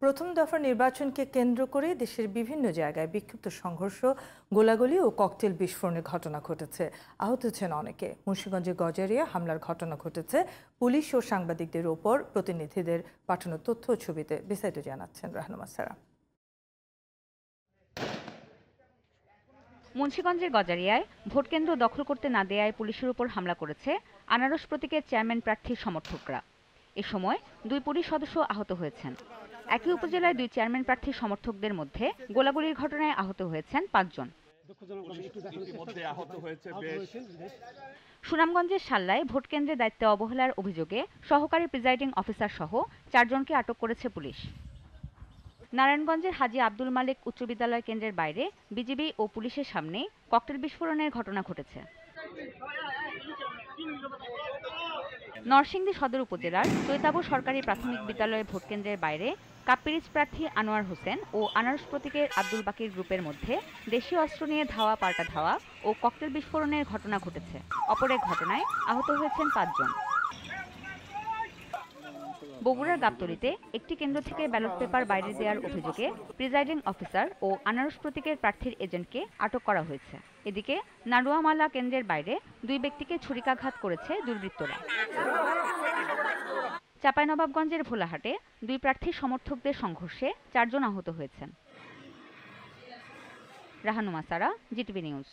প্রথম দফার নির্বাচনকে কেন্দ্র করে দেশের বিভিন্ন জায়গায় বিক্ষিপ্ত সংঘর্ষ, গোলাগুলি ও ককটেল বিস্ফোরণের ঘটনা ঘটেছে। আহত হচ্ছেন অনেকে। মুন্সিগঞ্জের গজারিয়া হামলার ঘটনা ঘটেছে। পুলিশ ও সাংবাদিকদের ওপর প্রতিনিধিদের পাঠানো তথ্য ও ছবিতে বিস্তারিত জানাচ্ছেন রাহনুমা সারা। মুন্সিগঞ্জের গজারিয়ায় ভোটকেন্দ্র দখল করতে না দেয়ায় পুলিশের উপর হামলা করেছে আনারস প্রতীকের চেয়ারম্যান প্রার্থীর সমর্থকরা। এ সময় 2 পুলিশ সদস্য আহত হয়েছেন। একই উপজেলায় 2 চেয়ারম্যান প্রার্থীর সমর্থকদের মধ্যে গোলাগুলির ঘটনায় আহত হয়েছেন 5 জন। সুনামগঞ্জের সাল্লায় ভোটকেন্দ্রে দায়িত্বে অবহেলার অভিযোগে সহকারী প্রিজাইডিং অফিসার সহ 4 জনকে আটক করেছে পুলিশ। নারায়ণগঞ্জের হাজী আব্দুল মালিক উচ্চ বিদ্যালয় কেন্দ্রের বাইরে বিজিবি ও পুলিশের সামনে ককটেল বিস্ফোরণের ঘটনা ঘটেছে। নরসিংদী সদর উপজেলার চৈতাবু সরকারি প্রাথমিক বিদ্যালয়ের ভোটকেন্দ্রের বাইরে কাপ্পিরিচ প্রার্থী আনোয়ার হোসেন ও আনারস প্রতীকের আব্দুল বাকির গ্রুপের মধ্যে দেশীয় অস্ত্র নিয়ে ধাওয়া পাল্টা ধাওয়া ও ককটেল বিস্ফোরণের ঘটনা ঘটেছে। অপর এক ঘটনায় আহত হয়েছেন 5 জন। বগুড়ার গাবতলীতে একটি কেন্দ্র থেকে ব্যালট পেপার বাইরে দেওয়ার অভিযোগে প্রিজাইডিং অফিসার ও আনারস প্রতীকের প্রার্থীর এজেন্টকে আটক করা হয়েছে। এদিকে নাডুয়ামালা কেন্দ্রের বাইরে 2 ব্যক্তিকে ছুরিকাঘাত করেছে দুর্বৃত্তরা। চাঁপাইনবাবগঞ্জের ভোলাহাটে 2 প্রার্থীর সমর্থকদের সংঘর্ষে 4 জন আহত হয়েছেন। রাহনুমা সারা, জিটিভি নিউজ।